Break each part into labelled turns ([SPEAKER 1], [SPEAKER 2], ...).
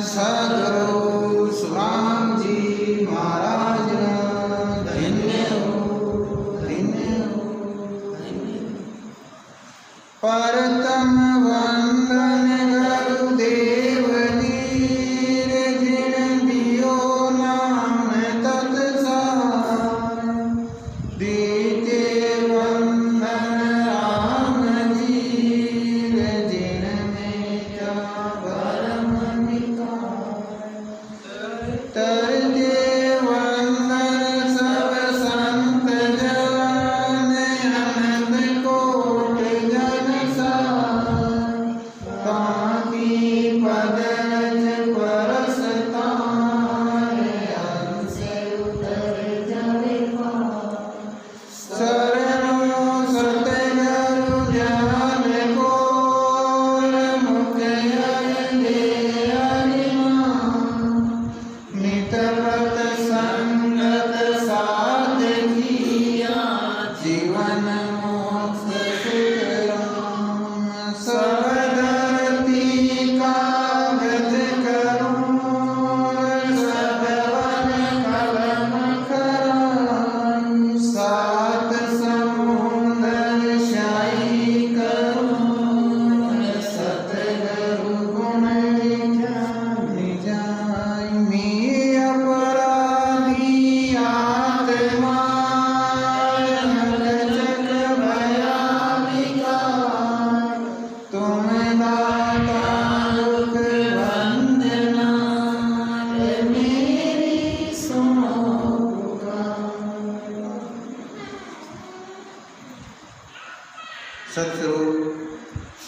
[SPEAKER 1] सद्गुरु सुराम जी महाराज धन्य हो, धन्य हो। परतम वंदन गुरुदेव नीर जिन दियो नाम तत्सार। दीते वंदन राम जीर जिन में क्या भरम निकार। तरते वंदन सब संत जन अनंत कोट जन सार। कांति पदज परसता अंश उतर जवे पार। शरणो सतगुरु ज्ञान कोर मुख दे हरिमान। मितपत संगत साध किया जीवन मोक्ष सुख राम। सबधरती कागज करूं सदवन कलम कराई। सात समुंदर शाही करूं सतगुरु गुण निधान जाय। मी अपराधी आत्मा लचक भया विकार। तुम दाता दुख वंदना मेरी सुनो पुकार। सतस्वरूप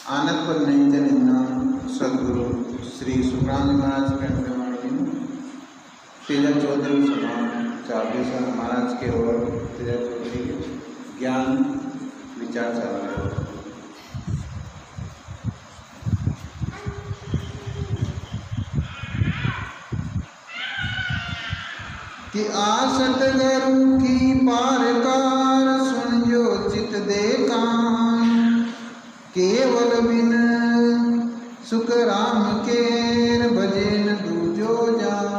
[SPEAKER 1] आनंदपद निंजन नाम सदगुरु श्री सुखराम महाराज कंठ तेजा चौधरी सभा चाबीसा महाराज के ओर तेजा चौधरी ज्ञान विचार चल रहे हो। कि आसत गुरु की पारकार सुन जो चित दे कान। केवल बिन सुख राम केर भजन दूजो जान।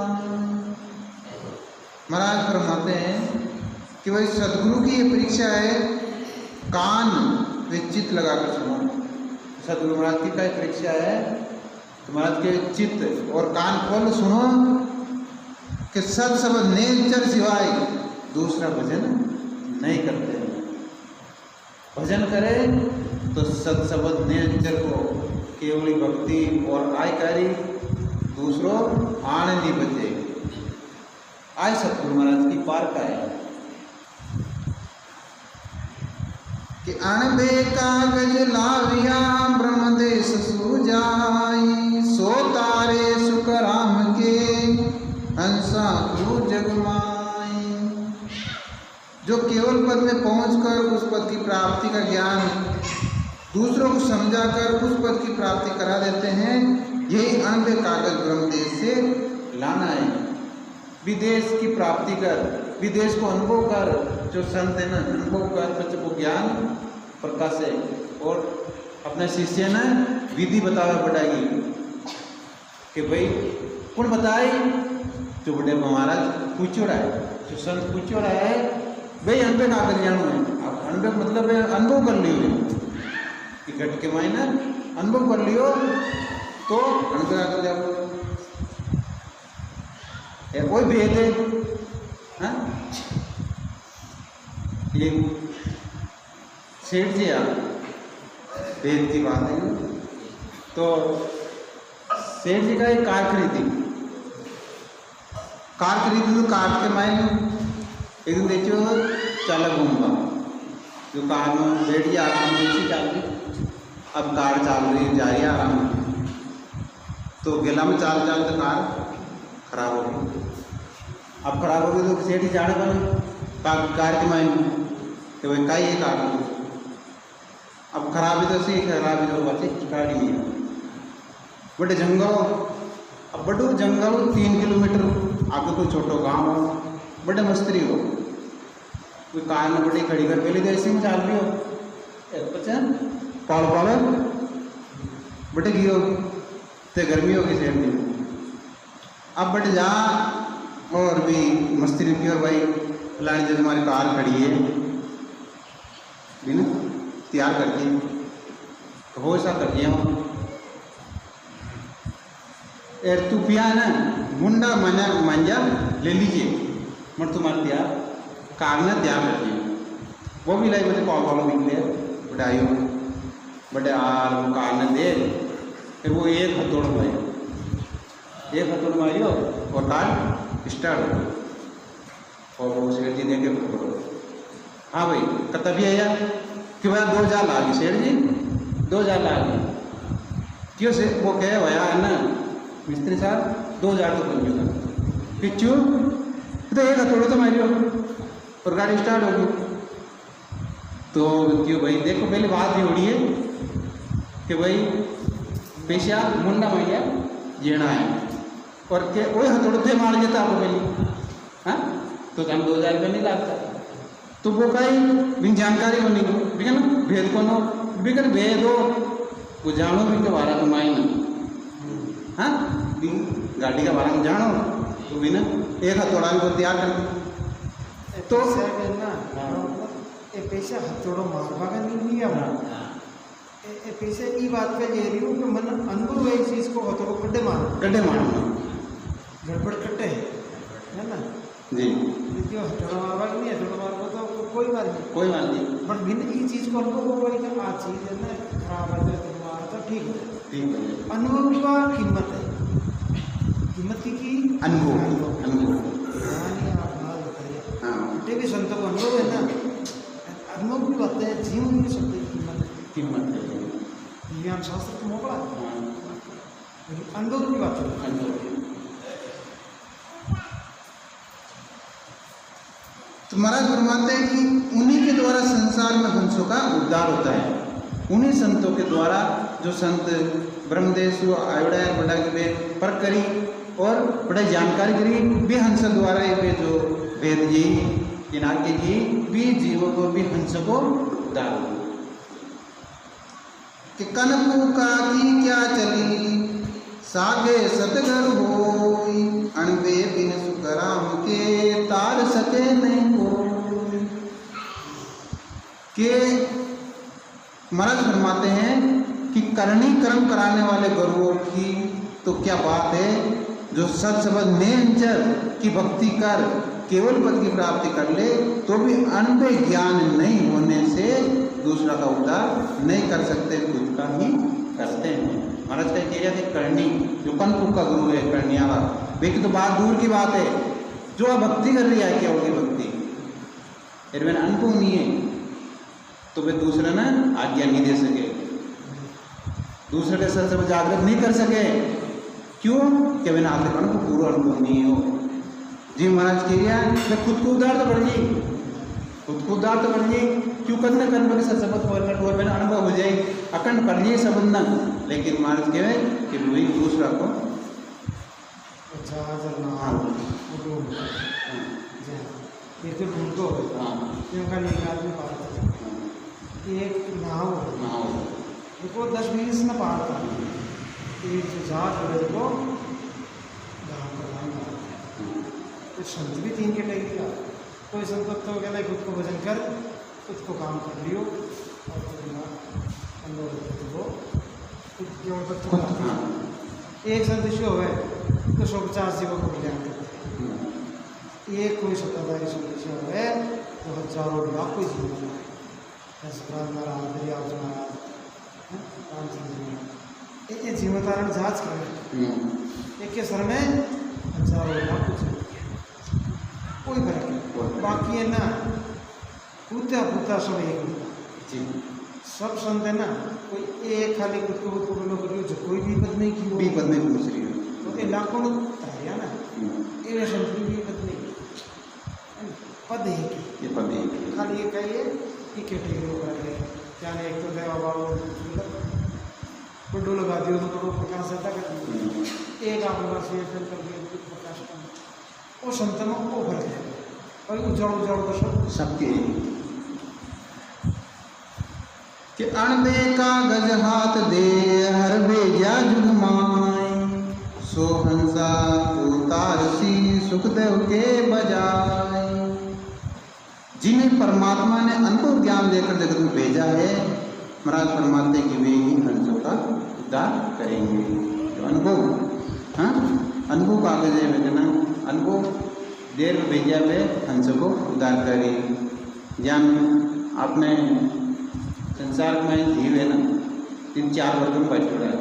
[SPEAKER 1] महाराज फरमाते हैं कि भाई सदगुरु की ये परीक्षा है, कान वे चित्त लगाकर सुनो। सदगुरु महाराज की क्या परीक्षा है? तो महाराज के चित्त और कान खोल सुनो कि सत शब्द नेचर सिवाय दूसरा भजन नहीं करते। भजन करें तो सत शब्द नेचर को केवली भक्ति और आयकारी दूसरों आने नहीं बचे। आय सतगुरु महाराज की पार का है कि अनबे कागज लाविया ब्रह्मदेश सूजाई। सो तारे सुख राम के हंसा तू जगमाई। जो केवल पद में पहुंचकर उस पद की प्राप्ति का ज्ञान दूसरों को समझाकर उस पद की प्राप्ति करा देते हैं, यही अनबे कागज ब्रह्मदेश से लाना है। विदेश की प्राप्ति कर, विदेश को अनुभव कर, जो संत है ना अनुभव कर, बच्चों को ज्ञान प्रकाश है। और अपने शिष्य ने विधि बतावे बढ़ाएगी कि भाई कौन बताई? जो बड़े महाराज पूछोड़ा है, जो संत पूछोड़ा है भाई अनबे कागज जानू है। अब अनबे मतलब है अनुभव कर लियो कि घट के मायने अनुभव कर लियो तो अनबे कागज जाओ। कोई भेद है हाँ? ये सेठ जी आप भेद की बात है। तो सेठ जी का एक कार खरीदी, तो कार के मायने एक दिन देखियो चला घूमगा जो कार में बैठ गया आराम से चल रही। अब कार चल रही जा रही है आराम में, तो गेला में चाल तो कार खराब हो गई। अब खराब हो गई तो सेठ ही जाने बने कार के मायने कि भाई का ये कार अब खराबी तो सी खराबी तो बची गाड़ी नहीं है। बड़े जंगल, अब बड़ो जंगल 3 किलोमीटर आगे कोई छोटो गाँव हो, बड़े मस्तरी हो, कोई कार में बड़ी खड़ी कर पहले देसी में चाल रही हो पचन पाल बटे की होगी तो गर्मी होगी शहर में। अब बट जा और भी मस्ती रुकी और भाई फलानी जगह हमारी कार खड़ी है बिना तैयार करके तो हो ऐसा कर दिया एर तू पिया ना मुंडा मंजा ले लीजिए मत तुम्हारे तैयार कागना तैयार कर दिया वो भी लाई बड़े कॉल निकले बटाइयो बटे आर वो कागना दे फिर वो एक हथौड़ मारियो और कार स्टार्ट हो और वो सेठ जी दे के पकड़ो। हाँ भाई कत भी आया कि भाई 2000 लागी सेठ जी 2000 लागी क्यों से वो कहे भैया है ना मिस्त्री साहब 2000 तो बन गया पिच्चू तो एक हथौड़ा तो मारियो और गाड़ी स्टार्ट होगी। तो क्यों भाई देखो पहले बात ये हो रही है कि भाई पैसा मुंडा मारिया जेना है और के वही हथौड़े थे मार देता आपको पहले हाँ तो हम 2000 रुपये नहीं लगता तो वो कहीं बिन जानकारी को नहीं बिका ना भेद को नो बिकन भेद हो वो जानो भी के बारे में माई ना हाँ गाड़ी का बारे में जानो तो बिना एक हथौड़ा को तैयार कर
[SPEAKER 2] तो पैसा हथौड़ो मारवा का नहीं है पैसे ई बात का ले रही हूँ कि मन अनुभव है इस चीज़ को हथौड़ो कड्डे मारना गड़बड़ कट्टे है ना
[SPEAKER 1] जी
[SPEAKER 2] क्यों हथौड़ा मारवा की नहीं हथौड़ा मारवा तो कोई बात नहीं बट भिन्न ई चीज़ को अनुभव हो गई कि आज चीज़ है ना खराब है तो मारा तो ठीक है अनुभव का कीमत है कीमत की अनुभव आप बात बताइए भी संतों को अनुभव है ना अनुभव भी बात है जीवन भी शब्द की कीमत है ज्ञान शास्त्र तो मोकला अनुभव की बात है।
[SPEAKER 1] तो महाराज फरमाते हैं कि उन्हीं के द्वारा संसार में हंसों का उद्धार होता है। उन्हीं संतों के द्वारा जो संत ब्रह्मदेश आयोड़ा बड़ा के पर करी और बड़े जानकारी करी भी हंस द्वारा ये जो वेद जी इनाके जी भी जीवों को भी हंस को उद्धार हो कि कनकू का की क्या चली सागे सतगर होई अणबे बिन सुखराम के तार सके नहीं कोई के महाराज फरमाते हैं कि करनी कर्म कराने वाले गुरुओं की तो क्या बात है जो सत शब्द निरंतर की भक्ति कर केवल पद की प्राप्ति कर ले तो भी अनबे ज्ञान नहीं होने से दूसरा का उद्धार नहीं कर सकते खुद का ही करते हैं। महाराज का कह रहे करनी जो कनपुर का गुरु है करनिया बेटी तो बात दूर की बात है जो आप भक्ति कर रही है क्या होगी भक्ति फिर मैंने अनुभव नहीं है तो वे दूसरा ना आज्ञा नहीं दे सके दूसरे के सर से जागृत नहीं कर सके क्यों कि मैंने आते को पूरा अनुभव नहीं हो जी। महाराज कह रहा मैं खुद को उद्धार तो कर ली खुद को उद्धार तो कर ली क्यों करना कर्म के साथ शब्द और मैंने अनुभव हो जाए अखंड कर लिए शब्द न लेकिन महाराज कहे कि वही दूसरा को
[SPEAKER 2] तो ढूंढो एक नाव देखो 10-20 न पार था एक जहाज को संत भी 3 के टाइप का कोई संत तो कहना खुद को भजन कर खुद को काम कर लियो और एक संत शो है तो 150 जीवों को कल्याण करते एक कोई सत्ताधारी संत शो है तो हजारों लाखों जीवन ये जीवतारण जांच कर एक के सर में हजारों लाखों जीवन कोई फर्क नहीं बाकी है ना पूता पूता सब एक सब संत है ना कोई एक खाली खुद को बोलो करियो जो कोई भी पद नहीं की
[SPEAKER 1] भी पद नहीं पूछ रही हो
[SPEAKER 2] तो ये लाखों तारिया ना ये संत भी पद नहीं पद है
[SPEAKER 1] ये पद है
[SPEAKER 2] खाली ये कहिए कि कैटेगरी कर गए क्या नहीं एक तो देवा बाबू कुंडू लगा दियो तो प्रकाश रहता कर एक आप लोग से फिर कर दिया प्रकाश का वो संत में वो फर्क है और उजाड़ तो
[SPEAKER 1] सबके कि अणबे का गज हाथ दे हर बेजा जुग माय सो हंसा सुखदेव के बजाय। जिन्हें परमात्मा ने अनुभव ज्ञान देकर जगत में भेजा है, महाराज फरमाते कि वे ही हंसों का उद्धार करेंगे। तो अनुभव, हाँ अनुभव का आगे जाए बेटा, अनुभव देर में भेजा वे हंसों को उद्धार करें। ज्ञान आपने संसार में जीव है ना, 3-4 वर्गों में बैठ रहा है।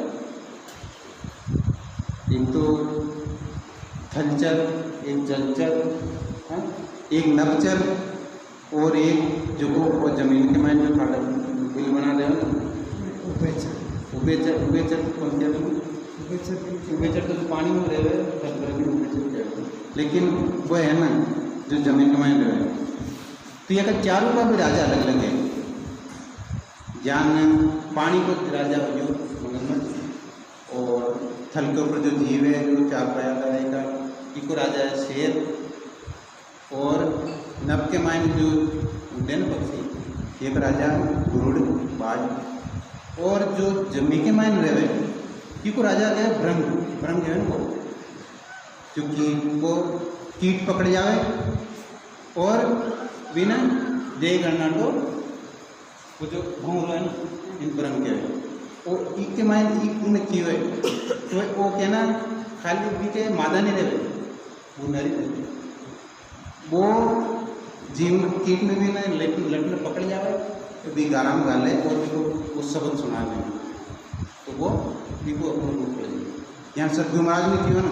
[SPEAKER 1] एक तो थलचर, एक जलचर, एक नभचर, और एक जो वो जमीन के मायने जो खाड़ा बिल बना रहे हो ना, उभयचर। उभयचर कौन क्या है? उभयचर तो पानी में रहे हुए, लेकिन वो है ना जो जमीन के मायने रहे। तो ये अगर चारों का भी राजा अलग अलग है। ज्ञान पानी को राजा जो मगरमच्छ, और थल के ऊपर जो जीव है जो 4 पाया का इको राजा है शेर, और नभ के मायने जो उड्डयन पक्षी एक राजा गुरुड़ बाज, और जो जमी के मायने रहे इको राजा क्या है ब्रह्म। ब्रह्म जो है ना जो कीट पकड़ जावे और बिना जय गणना तो वो जो घूम रहे हैं इन ब्रह्म के और ई के मायने ई में की हुए तो वो क्या ना खाली भी के मादा नहीं रहे, वो नरी रहते, वो जीव कीट में भी ना लटने पकड़ जावे तो भी गाराम गाले और भी वो शब्द सुना दें तो वो भी को अपने रूप ले। यहाँ सतगुरु महाराज ने किया ना,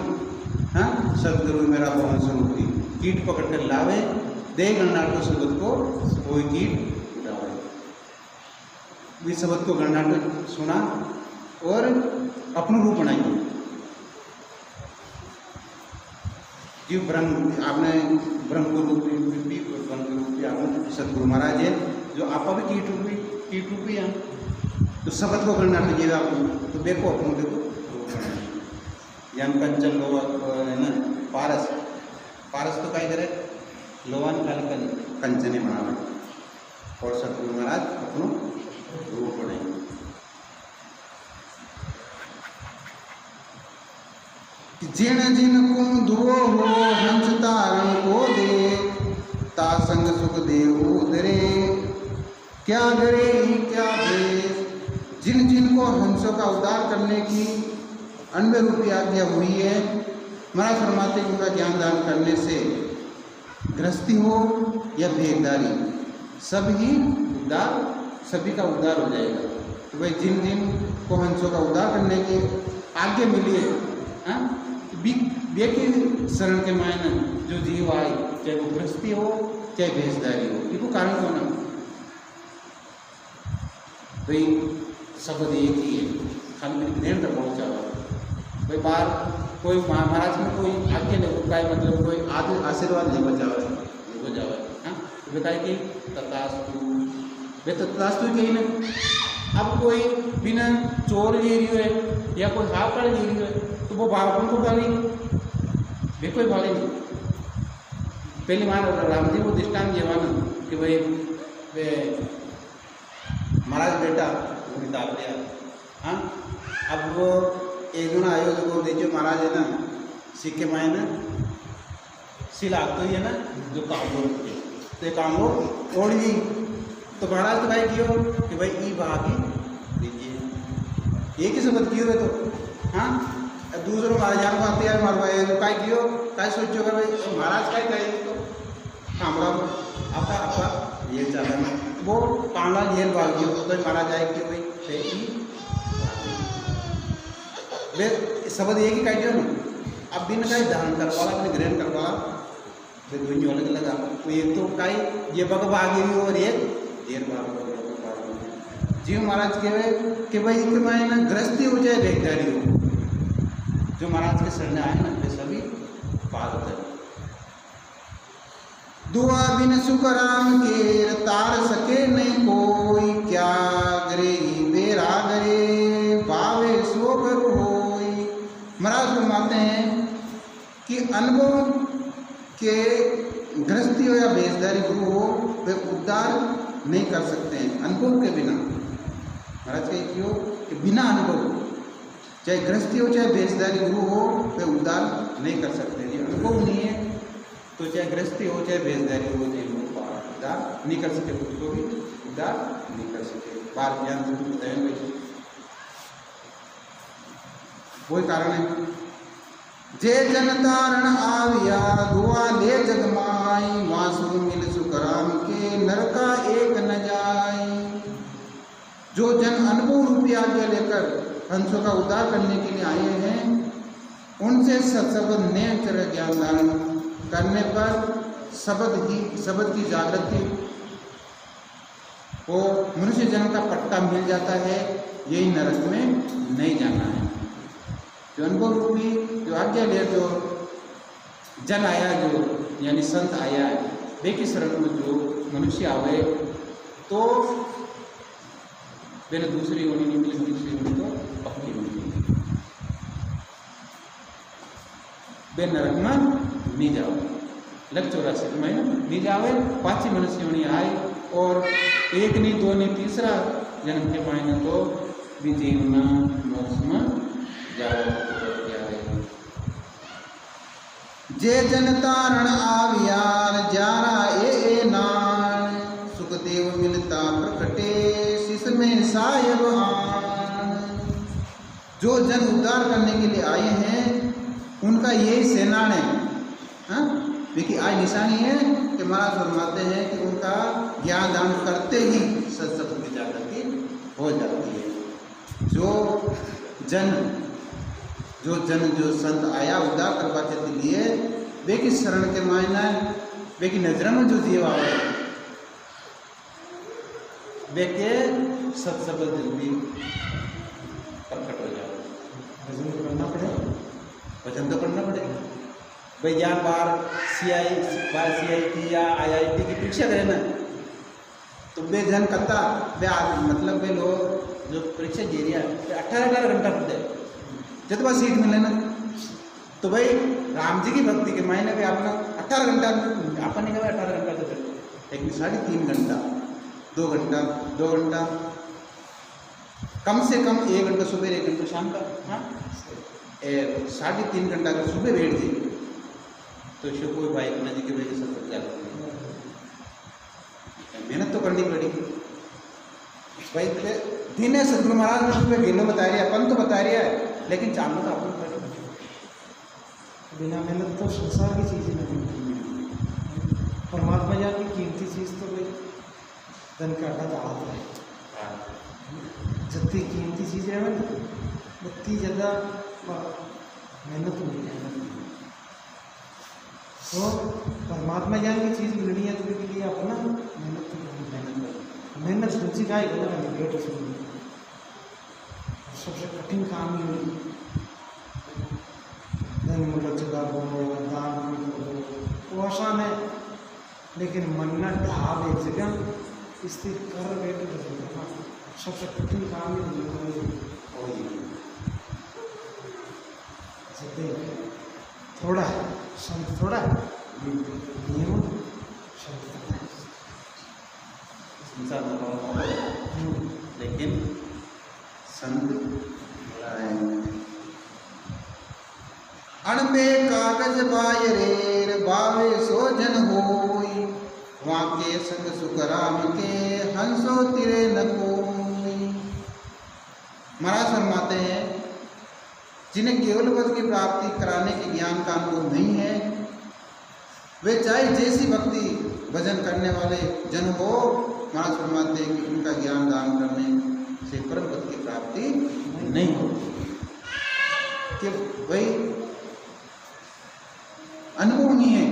[SPEAKER 1] हाँ सतगुरु मेरा पवन स्वरूपी कीट पकड़ कर लावे, दे गणनाटक शब्द को कोई कीट उड़ावे। इस शब्द को गणनाटक सुना और अपना रूप बनाइए। जीव ब्रह्म आपने ब्रह्म को रूपी आपने सतगुरु महाराज है जो आपा भी कीट रूपी है, तो शब्द को गणनाटक जीव आप तो देखो अपने देखो यान कंचन लोहा है ना, पारस तो कहीं करे लोहान खाली कंचने बनावे और सतगुरु महाराज अपनो रूप बनाए। जिन जिन को दुरो हो हंस तारण को दे, ता संग सुख देव उधरे, क्या करे क्या दे। जिन जिन को हंसों का उद्धार करने की अन्य रूपी आज्ञा हुई है, महाराज फरमाते हैं उनका ज्ञान दान करने से गृहस्थी हो या भेददारी सभी का उद्धार हो जाएगा। तो भाई जिन जिन को हंसों का उद्धार करने की आज्ञा मिली है, व्यक्ति शरण के मायने जो जीव आए, चाहे वो गृहस्थी हो चाहे भेषधारी हो, इनको कारण कौन है भाई शब्द एक ही है, खाली ग्रहण तक पहुँचा हुआ भाई बाहर कोई महाराज में कोई आज्ञा नहीं होता है, मतलब कोई आशीर्वाद नहीं बचा हुआ हाँ तो बताए कि तथास्तु वे तथास्तु कही ना। अब कोई बिना चोर ले रही है या कोई हाथ पड़ ले रही है तो वो भाव को गाली वे कोई भाले नहीं। पहले महाराज राम जी को दृष्टांत जीवाना कि भाई वे महाराज बेटा वो किताब लिया हाँ, अब वो एक दिन आयो जो देखिए महाराज है ना सिक्के माए ना सिला तो ही है ना जो काम तो काम हो ओढ़ ली तो महाराज तो भाई कियो कि भाई ई भागी दीजिए एक ही शब्द कियो है तो हाँ दूसरों मारे जान को आते हैं मारवाए तो काय कियो काय सोचो कर भाई महाराज काय करेंगे तो कामरा आपका ये चल रहा है वो कामला जेल भाग गयो तो महाराज आए कि भाई वे शब्द एक ही कह दिया ना। अब बिन का धारण करवाला अपने ग्रहण करवाला वे दोनों अलग अलग आप एक तो काई ये बग भागी हुई और एक देर भाग जीव महाराज कहे कि भाई कि मैं गृहस्थी हो जाए भेजदारी हो, जो महाराज के शरण आए ना वे सभी पार होते। दुआ बिन सुख राम के तार सके नहीं कोई, क्या करे बेरा करे बावे सो करो हो। महाराज फरमाते हैं कि अनुभव के गृहस्थी हो या भेषधारी गुरु हो वे उद्धार नहीं कर सकते हैं अनुभव के बिना। महाराज कहे क्यों कि बिना अनुभव चाहे गृहस्थी हो चाहे भेषधारी गुरु हो वे उद्धार नहीं कर सकते। ये अनुभव नहीं है तो चाहे गृहस्थी हो चाहे बेजदारी हो चाहे उदार नहीं कर सके, खुद को भी उदार नहीं कर सके। बार ज्ञान से बताए भाई वही कारण है। जे जन तारण आविया दुआ ले जगमाई, वासु मिल सुखराम के नरका एक न जाई। जो जन अनुभव रूपी आज्ञा लेकर हंसों का उद्धार करने के लिए आए हैं, उनसे शब्द नेत्र ज्ञान धारण करने पर शब्द की जागृति को मनुष्य जन्म का पट्टा मिल जाता है। यही नरक में नहीं जाना है। जो अनुभव रूपी जो आज्ञा ले जो जन आया, जो यानी संत आया, वे की शरण में जो मनुष्य आवे तो मैंने दूसरी होनी नहीं मिली, तीसरी होनी तो पक्की मिली। बे नरक में नहीं जाओ, लग 84 महीने नहीं जावे। पांच मनुष्य होनी आए और एक नहीं दो नहीं तीसरा जन्म के पाएंगे तो भी जीवना मोक्ष में जाओ। जे जन तारण आवियार जारा ए नान, सुखदेव मिलता प्रकटे शिष में सायब आन। जो जन उद्धार करने के लिए आए हैं उनका यही सेनान है। देखिए आज निशानी है कि महाराज फरमाते हैं कि उनका ज्ञान दान करते ही सत्संग की जागृति हो जाती है। जो संत आया उद्धार करवा के लिए वे की शरण के मायना वे की नजर में जो जीव आवे वे के सत्संग जल्दी प्रकट हो जाए। भजन तो करना पड़ेगा, भजन तो करना पड़ेगा भाई। यार बार CIT या IIT की परीक्षा करे ना तो वे जन करता वे मतलब वे लोग जो परीक्षा दे रहा है 18 घंटा पढ़ते जितना सीट मिले ना तो भाई राम जी की भक्ति के मायने में अपना 18 घंटा अपन नहीं 18 घंटा तो लेकिन 3.5 घंटा 2 घंटा कम से कम 1 घंटा सुबह 1 घंटा शाम का। हाँ 3.5 घंटा अगर सुबह बैठ जी तो इससे कोई भाई अपना जी की वजह से सब जाती मेहनत तो करनी पड़ेगी भाई। दिन है सतगुरु महाराज ने सुबह गेलो बता रहा है, अपन तो बता रहा है, लेकिन चालू तो अपन करें। बिना मेहनत तो संसार की चीज़ नहीं मिलती। परमात्मा जान की कीमती चीज़ तो भाई धन का आटा हाथ है। जितनी कीमती चीज़ है ना उतनी ज़्यादा मेहनत नहीं है। तो परमात्मा जान की चीज़ मिलनी है तो उसके लिए अपना मेहनत करनी। मेहनत सोची का ही होगा ना लेट सबसे कठिन काम ही हुई। धन मुलचदा बोलो दान वो आसान है, लेकिन मन न ढाब एक जगह स्थिर कर बैठे तो सबसे कठिन काम ही थोड़ा संत थोड़ा नियम लेकिन संत अणबे कागज बायरेर बावे सो जन होई, वाके संग सुखराम के हंसो तिरे न कोई। महाराज फरमाते हैं जिन्हें केवल पद की प्राप्ति कराने के ज्ञान का अनुभव नहीं है वे चाहे जैसी भक्ति भजन करने वाले जन हो, महाराज फरमाते हैं कि उनका ज्ञान दान करने से परम पद की प्राप्ति नहीं होती। कि भाई अनुभव नहीं है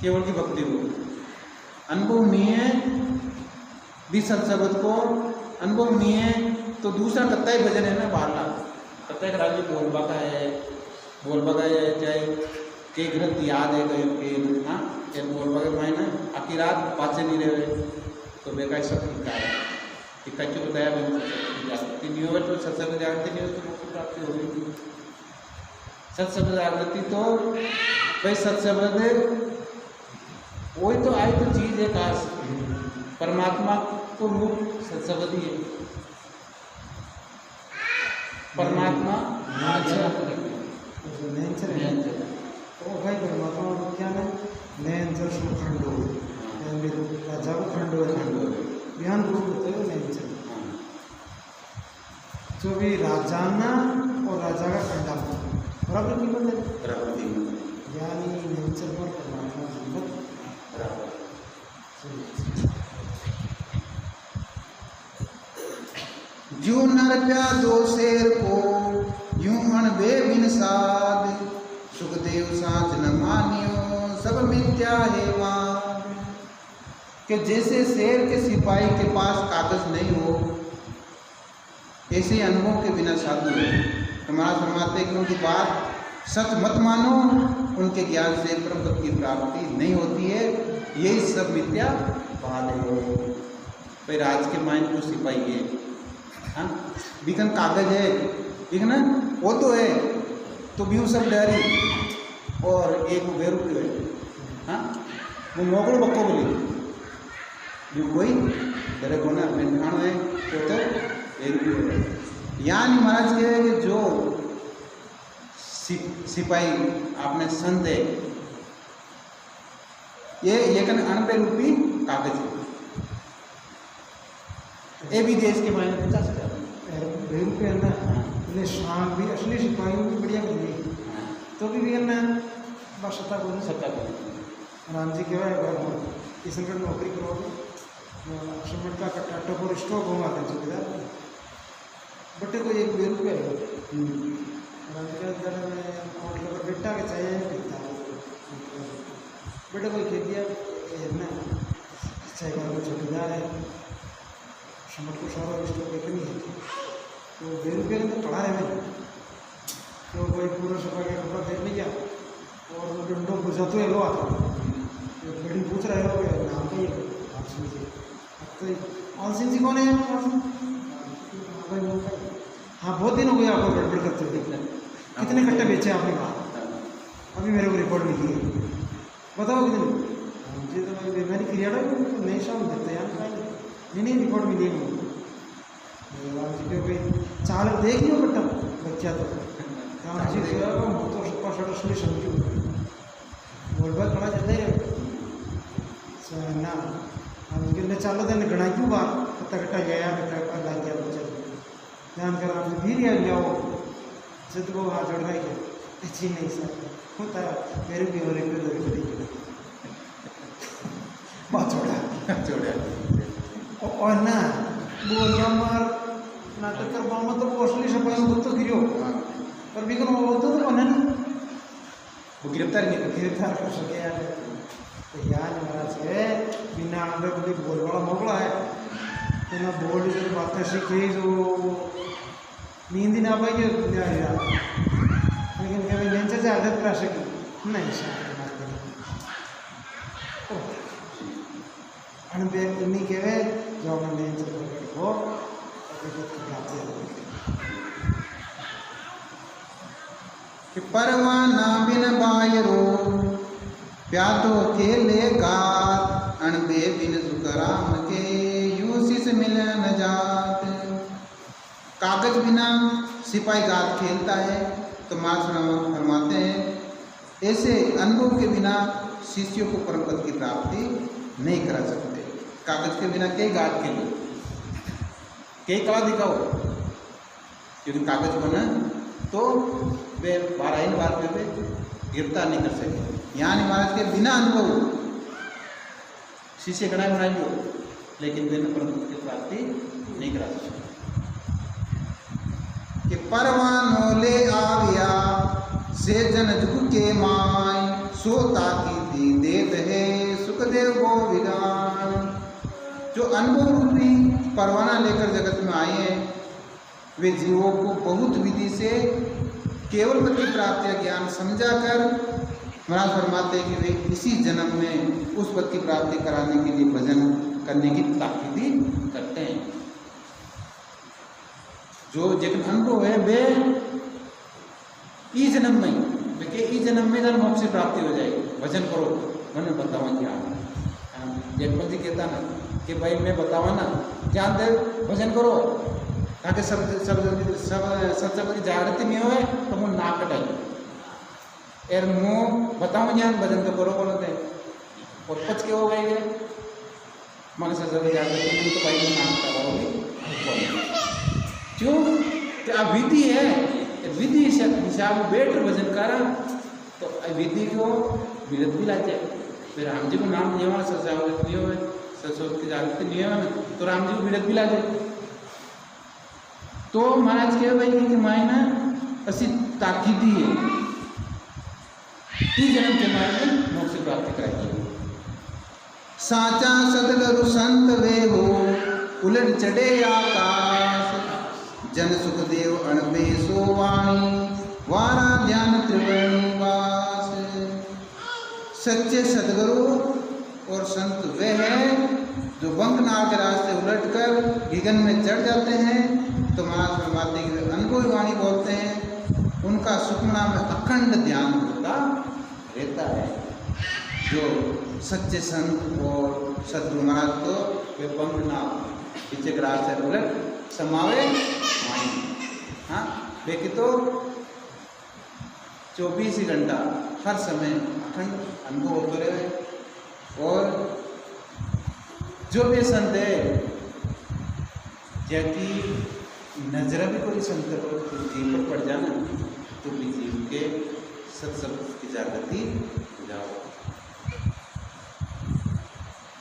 [SPEAKER 1] केवल की भक्ति को, अनुभव नहीं है भी सत्संग को, अनुभव नहीं है तो दूसरा कत्ता ही भजन है ना बाहर कत्ता का राज्य बोलबा का है चाहे के ग्रंथ याद है कहीं हाँ चाहे बोलबा के मायना आखिर रात पाचे नहीं रहे तो बेकार सब ठीक है कि कच्चू बताया जागृति नहीं हो तो सत्संग जागृति नहीं हो तो मुक्ति प्राप्ति हो गई। सत्संग जागृति तो भाई सत्संग वही तो आई तो चीज़ है खास परमात्मा को रूप सत्संग ही है। परमात्मा तो भाई परमात्मा क्या है
[SPEAKER 2] तो भी राजाना और राजा का कंडा बराबर कीमत है,
[SPEAKER 1] बराबर कीमत है।
[SPEAKER 2] यानी नेचर पर परमात्मा कीमत
[SPEAKER 1] बराबर। जो नर प्या दो शेर को यूं अणबे बिन साध, सुखदेव साच न मानियो सब मिथ्या है वाद। कि जैसे शेर के सिपाही के पास कागज नहीं हो, ऐसे अनुभव के बिना साधु है। हमारा फरमाते कि उनकी बात सच मत मानो, उनके ज्ञान से परम पद की प्राप्ति नहीं होती है, यही सब मिथ्या वाद है। भाई राज के माइंड को सिपाही है, हाँ बिकन कागज है, ठीक ना, वो तो है, तो भी वो सब डरी और एक वो बेरूपी है, हाँ वो मोकड़ो बक्को बोली जो कोई डरे को ना मेंढाणो है तो बेरूपी है। यानी महाराज कह रहे कि जो सिपाही आपने संत है, ये कन अणबे रूपी कागज है। ये भी देश के मायने 50,000
[SPEAKER 2] रुपये ना એટલે શાન भी असली सिपाही भी बढ़िया कर ली तो भी ना बस सत्ता को राम जी कहवा किशनगढ़ नौकरी करोगे सिमट का कट्टा टपोर स्टॉक होगा था चौकीदार बटे को एक 2 रुपये राम जी का बेटा के चाहिए बेटे कोई कह दिया ना चाहिए चौकीदार है समझ को सारा स्टॉक एक नहीं है तो 2 रुपये तो पड़ा है मैंने तो कोई पूरा सफा का कपड़ा देख लिया और वो डंडो पूछा तो ये लो आता बेटी पूछ रहे हो नाम का ही आलसिंह जी। तो आलसिंह जी कौन है? हाँ बहुत दिन हो गए आपको गड़बड़ करते हुए, कितने कट्टे बेचे आपने कहा? अभी मेरे को रिपोर्ट मिली है, बताओ कितने? जी तो मैंने क्रिया नहीं शाम देते यार नहीं रिपोर्ट मिली है मुझे चालक देख लियो कट्टा बच्चा तो जी तो असली समझू बोल बात खड़ा जाता है ना हम चालो तो गणा क्यों बार कट्टा कट्टा गया कट्टा ला गया बच्चा ध्यान कर आपने फिर यार जाओ सिद्ध को हाथ जोड़ना ही अच्छी नहीं सर होता मेरे भी हो रही बात छोड़ा और ना बोल मार नाटक कर पाऊँ तो वो असली सफाई में तो गिरो पर भी कौन वो तो बना ना वो गिरफ्तार कर सके यार तो यार महाराज है बिना अंदर कोई बोल बड़ा मोकला है तो ना बोल जो बातें सीखी जो नींद ही ना पाई यार लेकिन कभी लेंच से आदत करा सकी नहीं अनबे उन्हीं के वे जो हमने लेंच प्रकट हो
[SPEAKER 1] कि परवाना बिन बायरो प्यातो खेले गात, अणबे बिन सुखराम के यूं शिष मिले न जात। कागज बिना सिपाही गात खेलता है तो महाराज फरमाते हैं ऐसे अनुभव के बिना शिष्यों को परम पद की प्राप्ति नहीं करा सकते। कागज के बिना कई गात खेलो कई कला दिखाओ क्योंकि कागज बना तो वे 12 बार पे गिरफ्तार नहीं कर सके। यानी महाराज के बिना अनुभव शीशे कड़ा बनाई लो लेकिन वे परम पद की प्राप्ति नहीं करा सकते। कि परवानो ले आविया से जन जुग के माय, सोता की देत है सुखदेव को विधान। जो अनुभव रूपी परवाना लेकर जगत में आए हैं वे जीवों को बहुत विधि से केवल पद की प्राप्ति का ज्ञान समझा कर महाराज फरमाते हैं कि वे इसी जन्म में उस पद की प्राप्ति कराने के लिए भजन करने की ताकीदी करते हैं। जो जगन अनुभव है वे इस जन्म में इस जन्म में जब मोक्ष की प्राप्ति हो जाएगी। भजन करो मैंने बतावा क्या जगपति कहता ना कि भाई मैं बतावा ना ज्ञान दे भजन करो ताकि सब की जागृति में हो तो मुँह नाक कटाई एर मुँह बताओ ज्ञान भजन तो करो बोलते और पच के हो गए मन से सब जागृति में तो भाई नाक कटाओगे क्यों
[SPEAKER 3] कि अब विधि है, विधि हिसाब बेटर भजन करा तो विधि को विरत भी ला जाए। फिर राम जी को नाम नियम सजावट नियम है, सरस्वती की जागृति नियम है, तो राम जी को विरत भी ला जाए। तो महाराज कह भाई कि मायना असी ताकीदी है, 3 जन्म के मार्ग में मोक्ष प्राप्त कराएगी।
[SPEAKER 1] साचा सदगुरु संत वे हो, उलट चढ़े आकाश, जन सुखदेव अणबे सो वाणी, वारा ध्यान त्रिवेणी वास। सच्चे सदगुरु और संत वे हैं जो बंकनाल के रास्ते उलटकर गगन में चढ़ जाते हैं। तो महाराज फरमाते हैं कि अनुभवी वाणी बोलते हैं, उनका सुखना में अखंड ध्यान होता रहता है। जो सच्चे संत और सदगुरु महाराज को वे बंकनाल पीछे के रास्ते उलट समावे वाणी, हाँ वे की तो 24 घंटा हर समय अखंड अनुभव होते रहे। और जो भी संत है जबकि नजर भी कोई संत पर जीव पर पड़ जाना तो भी जीव के सत्संग की जागृति हो जाओ,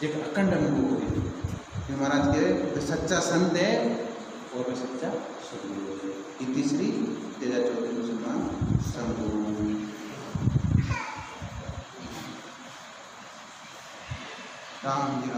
[SPEAKER 1] एक अखंड अनुभव हो। महाराज के सच्चा संत है और सच्चा सदगुरु है। ये तीसरी तेजा चौथी मुसलमान संत। राम जी